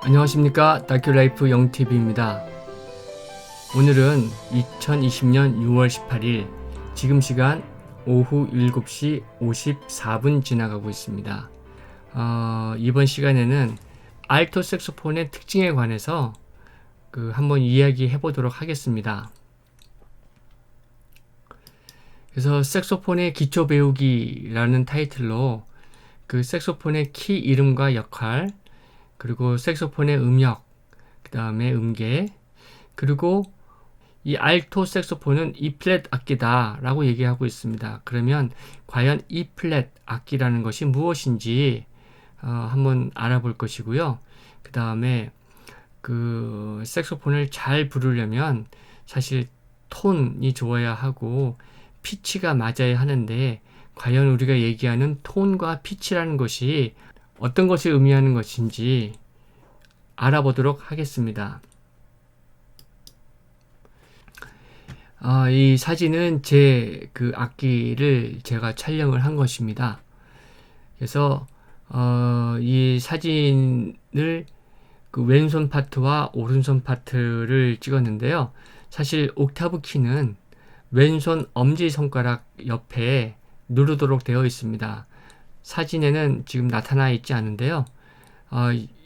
안녕하십니까. 다큐라이프 영TV입니다. 오늘은 2020년 6월 18일 지금 시간 오후 7시 54분 지나가고 있습니다. 이번 시간에는 알토 색소폰의 특징에 관해서 한번 이야기해 보도록 하겠습니다. 그래서 색소폰의 기초 배우기라는 타이틀로 그 색소폰의 키 이름과 역할, 그리고 색소폰의 음역, 그 다음에 음계, 그리고 이 알토 색소폰은 E플랫 악기다 라고 얘기하고 있습니다. 그러면 과연 E플랫 악기라는 것이 무엇인지 한번 알아볼 것이고요. 그 다음에 그 색소폰을 잘 부르려면 사실 톤이 좋아야 하고 피치가 맞아야 하는데, 과연 우리가 얘기하는 톤과 피치라는 것이 어떤 것을 의미하는 것인지 알아보도록 하겠습니다. 이 사진은 제 그 악기를 제가 촬영을 한 것입니다. 그래서 이 사진을 그 왼손 파트와 오른손 파트를 찍었는데요. 사실 옥타브 키는 왼손 엄지손가락 옆에 누르도록 되어 있습니다. 사진에는 지금 나타나 있지 않은데요.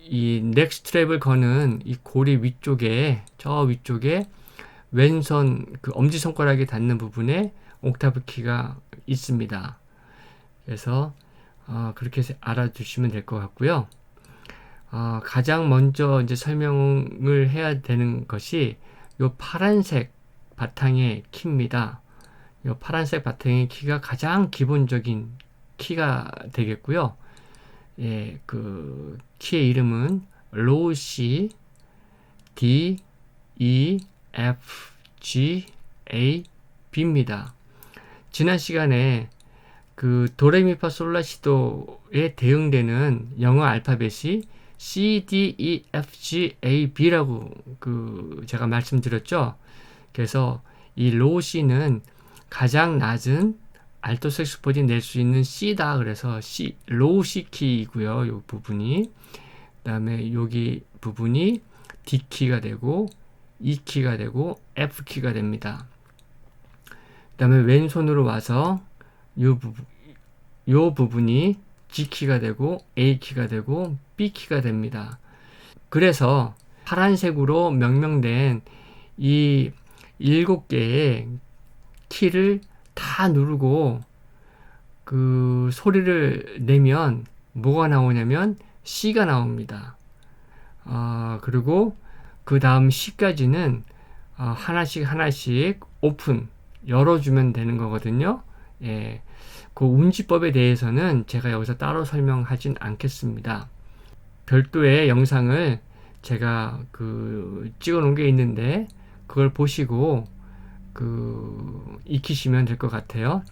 이 넥 스트랩을 거는 이 고리 위쪽에, 저 위쪽에 왼손 그 엄지손가락이 닿는 부분에 옥타브 키가 있습니다. 그래서 그렇게 알아두시면 될 것 같고요. 가장 먼저 이제 설명을 해야 되는 것이 요 파란색 바탕의 키입니다. 요 파란색 바탕의 키가 가장 기본적인 키가 되겠고요. 예, 그 키의 이름은 로우 C, D, E, F, G, A, B입니다. 지난 시간에 그 도레미파솔라시도에 대응되는 영어 알파벳이 C, D, E, F, G, A, B라고 제가 말씀드렸죠. 그래서 이 로우 C는 가장 낮은 알토 색소폰이 낼 수 있는 C다. 그래서 C, 로우 C 키이고요. 요 부분이. 그 다음에 여기 부분이 D 키가 되고 E 키가 되고 F 키가 됩니다. 그 다음에 왼손으로 와서 요 부분이 G 키가 되고 A 키가 되고 B 키가 됩니다. 그래서 파란색으로 명명된 이 7개의 키를 다 누르고 그 소리를 내면 뭐가 나오냐면 C가 나옵니다. 그리고 그 다음 C까지는 하나씩 오픈 열어주면 되는 거거든요. 예, 그 운지법에 대해서는 제가 여기서 따로 설명하진 않겠습니다. 별도의 영상을 제가 찍어 놓은 게 있는데 그걸 보시고 익히시면 될 것 같아요.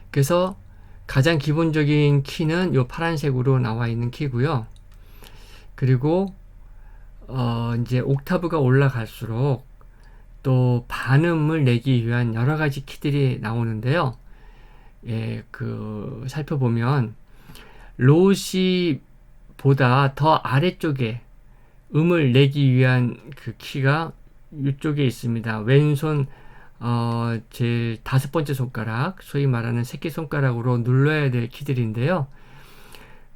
그래서 가장 기본적인 키는 이 파란색으로 나와 있는 키고요. 그리고 이제 옥타브가 올라갈수록 또 반음을 내기 위한 여러 가지 키들이 나오는데요. 예, 살펴보면 로우 C보다 더 아래쪽에 음을 내기 위한 그 키가 이쪽에 있습니다. 왼손 제일 5번째 손가락, 소위 말하는 새끼손가락으로 눌러야 될 키들인데요.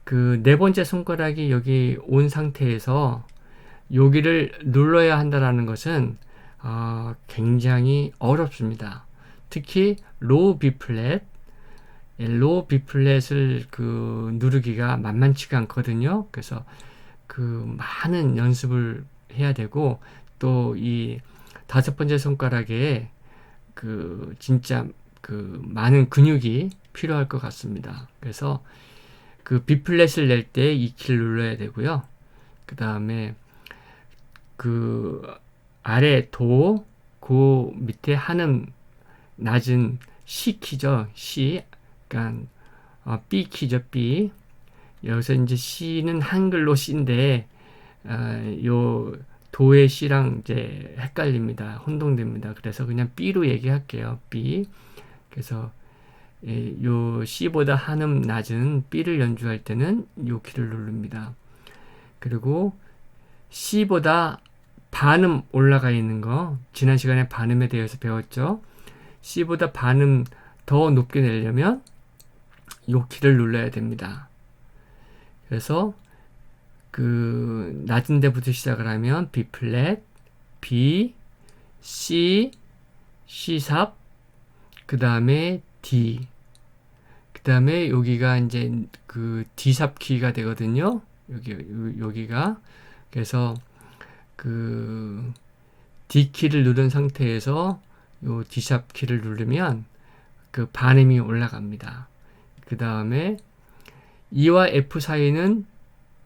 그 4번째 손가락이 여기 온 상태에서 여기를 눌러야 한다라는 것은 굉장히 어렵습니다. 특히 로우 B 플랫, 로우 B 플랫을 누르기가 만만치가 않거든요. 그래서 많은 연습을 해야 되고, 또 이 5번째 손가락에 진짜 많은 근육이 필요할 것 같습니다. 그래서 B 플랫을 낼 때 이 키를 눌러야 되고요. 그 다음에 아래 도, 그 밑에 한음 낮은 C 키죠. C. 그러니까 B 키죠. B. 여기서 이제 C는 한글로 C인데 요 도의 C랑 이제 헷갈립니다. 혼동됩니다. 그래서 그냥 B로 얘기할게요. B. 그래서 요 C보다 한음 낮은 B를 연주할 때는 요 키를 누릅니다. 그리고 C보다 반음 올라가 있는 거, 지난 시간에 반음에 대해서 배웠죠. C보다 반음 더 높게 내려면 이 키를 눌러야 됩니다. 그래서 그 낮은 데부터 시작을 하면 B 플랫, B, C, C 샵, 그 다음에 D, 그 다음에 여기가 이제 그 D 샵 키가 되거든요. 여기가. 그래서 그 D 키를 누른 상태에서 요 D 샵 키를 누르면 그 반음이 올라갑니다. 그 다음에 E와 F 사이는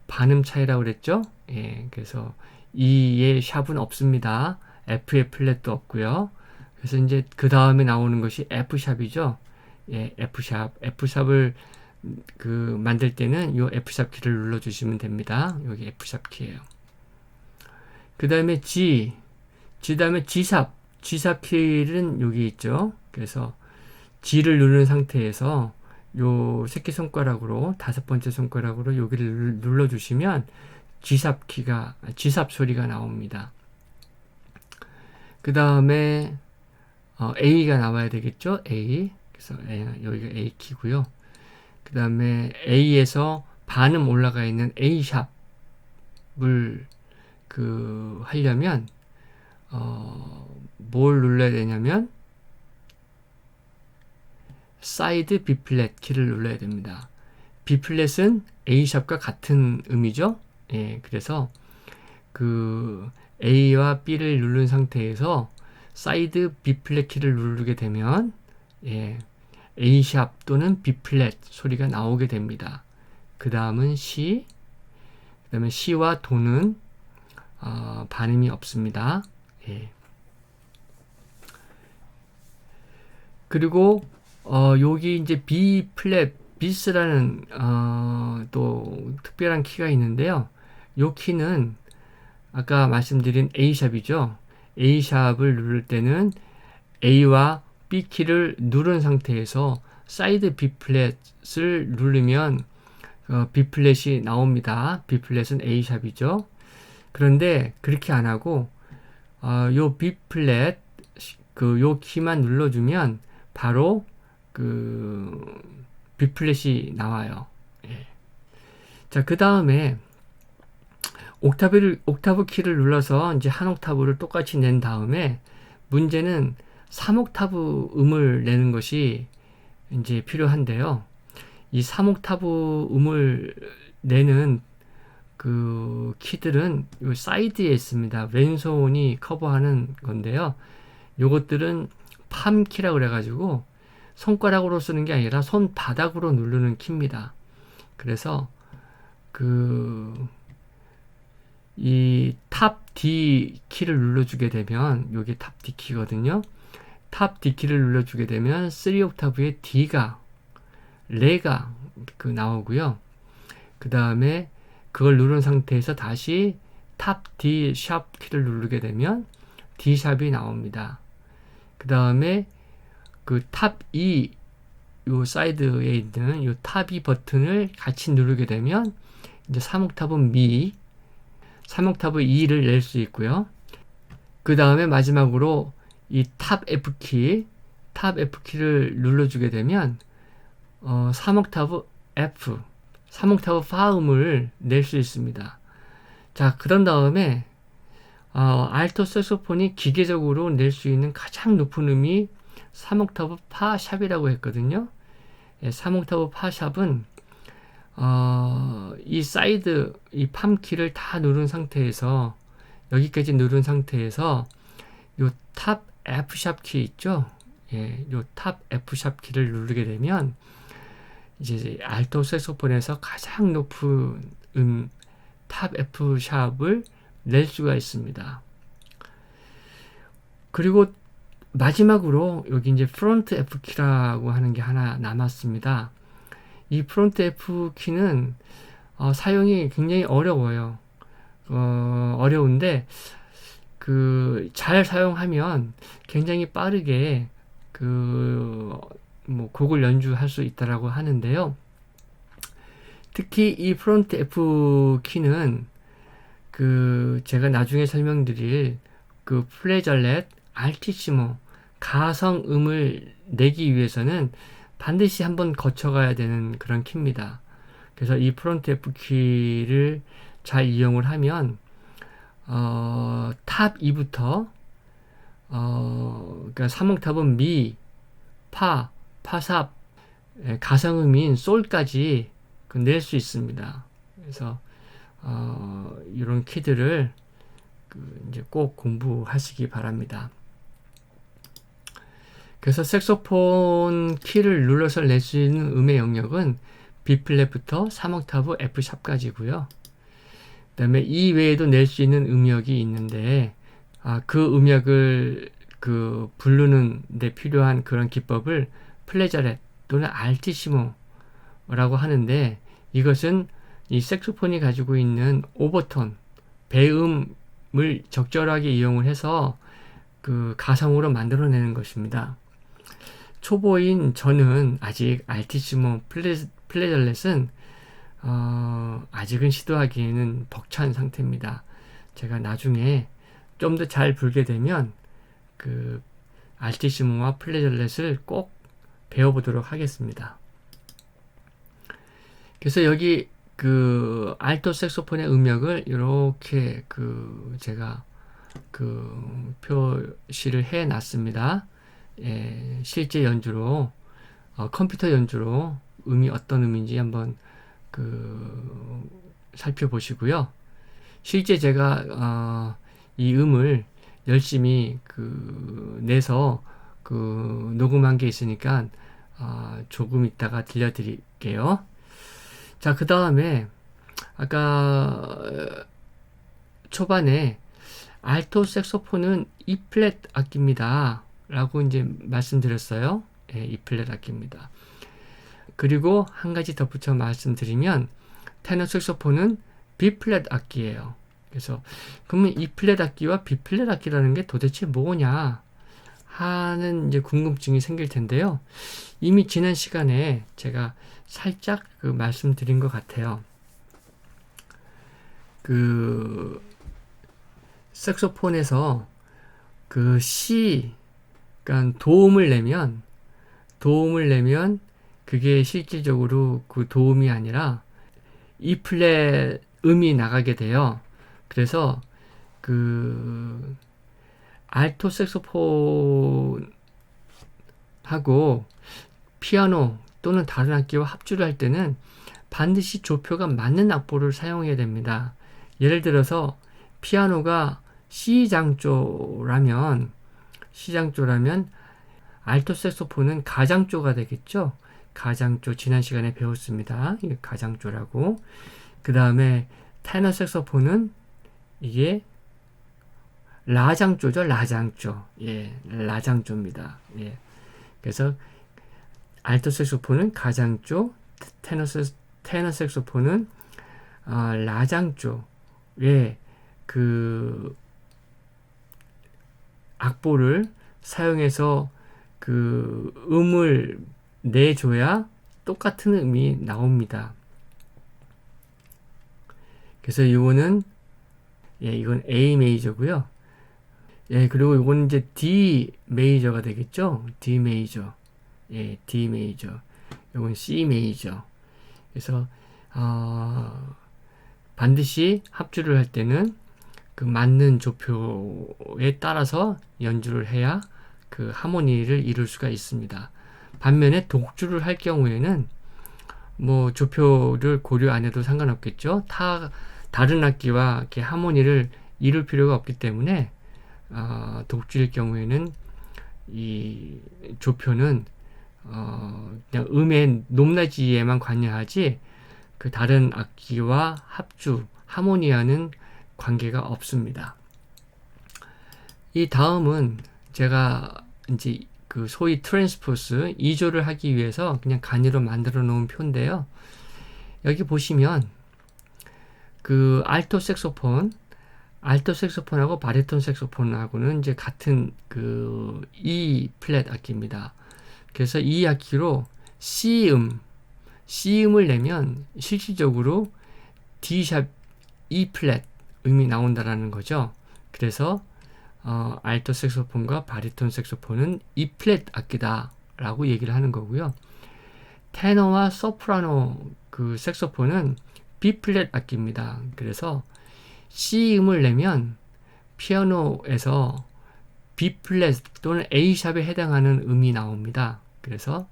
반음 차이라고 그랬죠? 예, 그래서 E의 샵은 없습니다. F의 플랫도 없고요. 그래서 이제 그 다음에 나오는 것이 F 샵이죠. 예, F 샵. F 샵을 그 만들 때는 이 F 샵 키를 눌러 주시면 됩니다. 여기 F 샵 키예요. 그 다음에 G 다음에 G 샵. G 샵 키는 여기 있죠. 그래서 G를 누른 상태에서 요 새끼손가락으로 5번째 손가락으로 여기를 눌러 주시면 G삽 키가 G삽 소리가 나옵니다. 그 다음에 A가 나와야 되겠죠? A. 그래서 여기가 A 키고요. 그 다음에 A에서 반음 올라가 있는 A 샵을 그 하려면 뭘 눌러야 되냐면 사이드 B 플랫 키를 눌러야 됩니다. B 플랫은 A 샵과 같은 음이죠. 예, 그래서 그 A와 B를 누른 상태에서 사이드 B 플랫 키를 누르게 되면 예, A 샵 또는 B 플랫 소리가 나오게 됩니다. 그 다음은 C, 그 다음에 C와 도는 반음이 없습니다. 예. 그리고 여기 이제 B 플랫 비스라는 또 특별한 키가 있는데요. 이 키는 아까 말씀드린 A 샵이죠. A 샵을 누를 때는 A와 B 키를 누른 상태에서 사이드 B 플랫을 누르면 B 플랫이 나옵니다. B 플랫은 A 샵이죠. 그런데 그렇게 안 하고 요 B 플랫 요 키만 눌러주면 바로 그 B 플랫이 나와요. 예. 자, 그 다음에 옥타브 키를 눌러서 이제 한 옥타브를 똑같이 낸 다음에 문제는 3옥타브 음을 내는 것이 이제 필요한데요. 이 3옥타브 음을 내는 그 키들은 요 사이드에 있습니다. 왼손이 커버하는 건데요. 요것들은 팜 키라고 그래가지고 손가락으로 쓰는 게 아니라 손바닥으로 누르는 키입니다. 그래서 이 탑 D 키를 눌러주게 되면 여기 탑 D 키거든요. 탑 D 키를 눌러주게 되면 3옥타브의 D가 레가 나오고요. 그 다음에 그걸 누른 상태에서 다시 탑 D 샵 키를 누르게 되면 D 샵이 나옵니다. 그 다음에 그 탑 E 요 사이드에 있는 요 탑 E 버튼을 같이 누르게 되면 이제 3옥타브 미 3옥타브 E를 낼 수 있고요. 그 다음에 마지막으로 이 탑 F 키를 눌러주게 되면 3옥타브 F 3옥타브 파음을 낼 수 있습니다. 자, 그런 다음에 알토 색소폰이 기계적으로 낼 수 있는 가장 높은 음이 3옥타브 파 샵이라고 했거든요. 예, 3옥타브 파 샵은 이 사이드 이 팜 키를 다 누른 상태에서 여기까지 누른 상태에서 요 탑 F 샵 키 있죠? 예, 요 탑 F 샵 키를 누르게 되면 이제 알토 색소폰에서 가장 높은 탑 F 샵을 낼 수가 있습니다. 그리고 마지막으로 여기 이제 프론트 F 키라고 하는 게 하나 남았습니다. 이 프론트 F 키는 사용이 굉장히 어려워요. 어려운데 잘 사용하면 굉장히 빠르게 곡을 연주할 수 있다라고 하는데요. 특히 이 프론트 F 키는 제가 나중에 설명드릴 그 플레절렛, 알티시모, 가성음을 내기 위해서는 반드시 한번 거쳐가야 되는 그런 키입니다. 그래서 이 프론트 F 키를 잘 이용을 하면 탑 2부터 그러니까 3옥탑은 미, 파, 파삽, 가성음인 솔까지 낼 수 있습니다. 그래서 이런 키들을 이제 꼭 공부하시기 바랍니다. 그래서 색소폰 키를 눌러서 낼 수 있는 음의 영역은 B플랫부터 3옥타브 F샵까지고요. 그 다음에 이 외에도 낼 수 있는 음역이 있는데 그 음역을 부르는 데 필요한 그런 기법을 플레저렛 또는 알티시모라고 하는데, 이것은 이 색소폰이 가지고 있는 오버톤, 배음을 적절하게 이용을 해서 가성으로 만들어내는 것입니다. 초보인 저는 아직 알티시모 플레저렛은 아직은 시도하기에는 벅찬 상태입니다. 제가 나중에 좀 더 잘 불게 되면 알티시모와 플레저렛을 꼭 배워보도록 하겠습니다. 그래서 여기 알토 색소폰의 음역을 이렇게 제가 표시를 해 놨습니다. 실제 연주로 컴퓨터 연주로 음이 어떤 음인지 한번 살펴보시고요. 실제 제가 이 음을 열심히 내서 녹음한 게 있으니까 조금 있다가 들려드릴게요. 자, 그 다음에 아까 초반에 알토 색소폰은 E플랫 악기입니다 라고 이제 말씀드렸어요. E플랫 악기입니다. 그리고 한 가지 덧붙여 말씀드리면 테너 색소폰은 B플랫 악기예요. 그래서 그러면 E플랫 악기와 B플랫 악기라는 게 도대체 뭐냐 하는 이제 궁금증이 생길 텐데요. 이미 지난 시간에 제가 살짝 말씀드린 것 같아요. 색소폰에서 C, 그러니까 도움을 내면 그게 실질적으로 도움이 아니라 E플랫 음이 나가게 돼요. 그래서 알토 색소폰하고 피아노 또는 다른 악기와 합주를 할 때는 반드시 조표가 맞는 악보를 사용해야 됩니다. 예를 들어서 피아노가 C장조라면 알토 색소폰은 가장조가 되겠죠. 가장조 지난 시간에 배웠습니다. 이게 가장조라고. 그 다음에 테너 색소폰은 이게 라장조죠. 라장조. 라장조입니다. 그래서 알토 색소폰은 가장조, 테너 색소폰은 라장조의 악보를 사용해서 음을 내줘야 똑같은 음이 나옵니다. 그래서 이거는 이건 A 메이저고요. 그리고 이거는 이제 D 메이저가 되겠죠. D 메이저. D 메이저. 이건 C 메이저. 그래서 반드시 합주를 할 때는 맞는 조표에 따라서 연주를 해야 하모니를 이룰 수가 있습니다. 반면에 독주를 할 경우에는 뭐 조표를 고려 안 해도 상관없겠죠. 다른 악기와 이렇게 하모니를 이룰 필요가 없기 때문에 독주일 경우에는 이 조표는 그냥 음의 높낮이에만 관여하지 다른 악기와 합주, 하모니와는 관계가 없습니다. 이 다음은 제가 이제 소위 트랜스포스 2조를 하기 위해서 그냥 간이로 만들어 놓은 표인데요. 여기 보시면 알토 색소폰하고 바리톤 색소폰하고는 이제 같은 E 플랫 악기입니다. 그래서 이 악기로 C음을 내면 실질적으로 D샵 E 플랫 음이 나온다라는 거죠. 그래서 알토 색소폰과 바리톤 색소폰은 E 플랫 악기다 라고 얘기를 하는 거고요. 테너와 소프라노 그 색소폰은 B 플랫 악기입니다. 그래서 C 음을 내면 피아노에서 B 플랫 또는 A 샵에 해당하는 음이 나옵니다. 그래서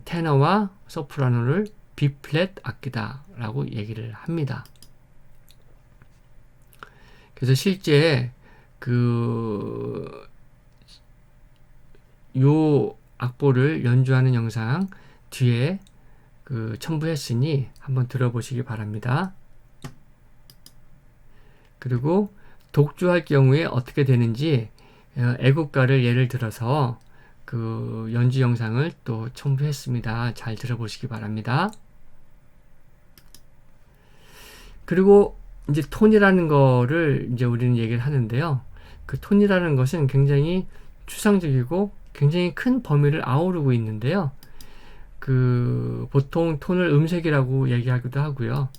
테너와 소프라노를 B 플랫 악기다 라고 얘기를 합니다. 그래서 실제 요 악보를 연주하는 영상 뒤에 첨부했으니 한번 들어보시기 바랍니다. 그리고 독주할 경우에 어떻게 되는지 애국가를 예를 들어서 그 연주 영상을 또 첨부했습니다. 잘 들어보시기 바랍니다. 그리고 이제 톤이라는 거를 이제 우리는 얘기를 하는데요. 그 톤이라는 것은 굉장히 추상적이고 굉장히 큰 범위를 아우르고 있는데요. 보통 톤을 음색이라고 얘기하기도 하고요.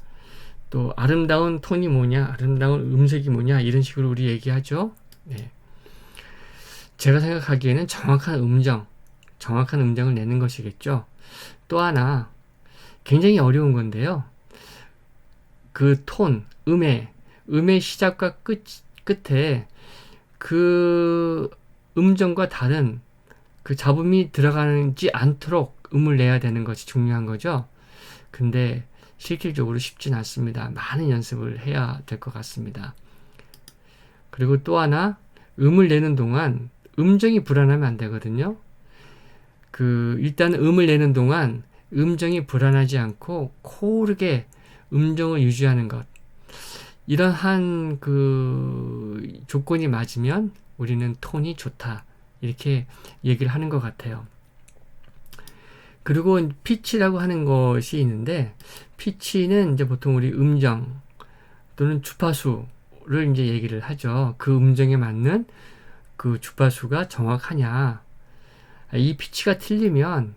또 아름다운 톤이 뭐냐, 아름다운 음색이 뭐냐 이런 식으로 우리 얘기하죠. 네. 제가 생각하기에는 정확한 음정을 내는 것이겠죠. 또 하나 굉장히 어려운 건데요. 그 톤, 음의 시작과 끝에 그 음정과 다른 그 잡음이 들어가지 않도록 음을 내야 되는 것이 중요한 거죠. 근데 실질적으로 쉽진 않습니다. 많은 연습을 해야 될 것 같습니다. 그리고 또 하나 음을 내는 동안 음정이 불안하면 안 되거든요. 일단 음을 내는 동안 음정이 불안하지 않고 고르게 음정을 유지하는 것. 이러한 조건이 맞으면 우리는 톤이 좋다. 이렇게 얘기를 하는 것 같아요. 그리고 피치라고 하는 것이 있는데, 피치는 이제 보통 우리 음정 또는 주파수를 이제 얘기를 하죠. 그 음정에 맞는 그 주파수가 정확하냐. 이 피치가 틀리면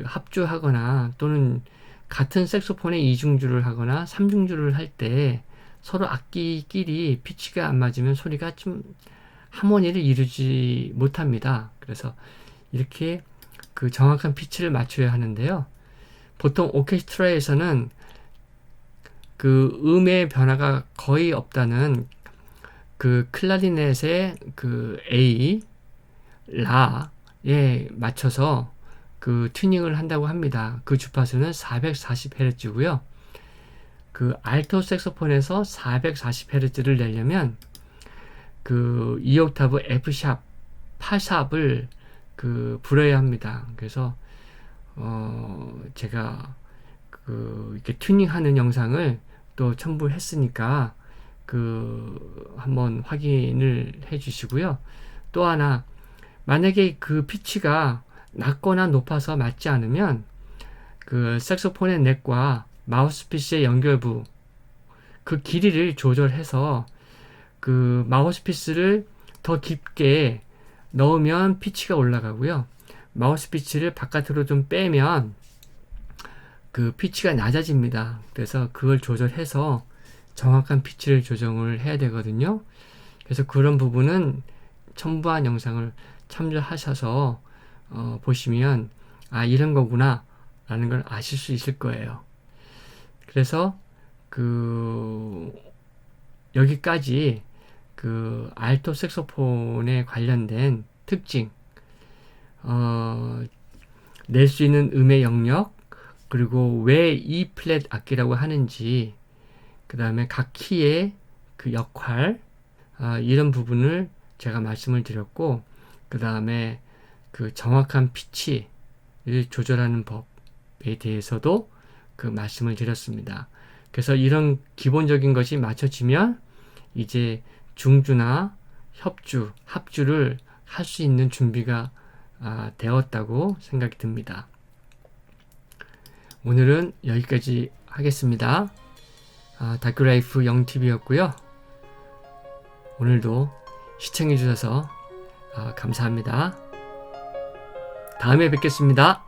합주하거나 또는 같은 색소폰에 이중주를 하거나 삼중주를 할 때 서로 악기끼리 피치가 안 맞으면 소리가 좀 하모니를 이루지 못합니다. 그래서 이렇게 정확한 피치를 맞춰야 하는데요. 보통 오케스트라에서는 음의 변화가 거의 없다는 클라리넷의 A, 라에 맞춰서 튜닝을 한다고 합니다. 그 주파수는 440Hz고요. 알토 색소폰에서 440Hz를 내려면 2옥타브 F샵, 파샵을 불어야 합니다. 그래서 제가 이렇게 튜닝하는 영상을 또 첨부했으니까 한번 확인을 해 주시고요. 또 하나 만약에 피치가 낮거나 높아서 맞지 않으면 색소폰의 넥과 마우스피스의 연결부 길이를 조절해서 마우스피스를 더 깊게 넣으면 피치가 올라가고요. 마우스피스를 바깥으로 좀 빼면 피치가 낮아집니다. 그래서 그걸 조절해서 정확한 피치를 조정을 해야 되거든요. 그래서 그런 부분은 첨부한 영상을 참조하셔서 보시면 이런 거구나 라는 걸 아실 수 있을 거예요. 그래서 여기까지 알토 색소폰에 관련된 특징, 낼 수 있는 음의 영역, 그리고 왜 E 플랫 악기라고 하는지, 그 다음에 각 키의 역할, 이런 부분을 제가 말씀을 드렸고, 그 다음에 정확한 피치를 조절하는 법에 대해서도 말씀을 드렸습니다. 그래서 이런 기본적인 것이 맞춰지면 이제 중주나 협주, 합주를 할 수 있는 준비가 되었다고 생각이 듭니다. 오늘은 여기까지 하겠습니다. 다큐라이프 영TV였고요. 오늘도 시청해 주셔서 감사합니다. 다음에 뵙겠습니다.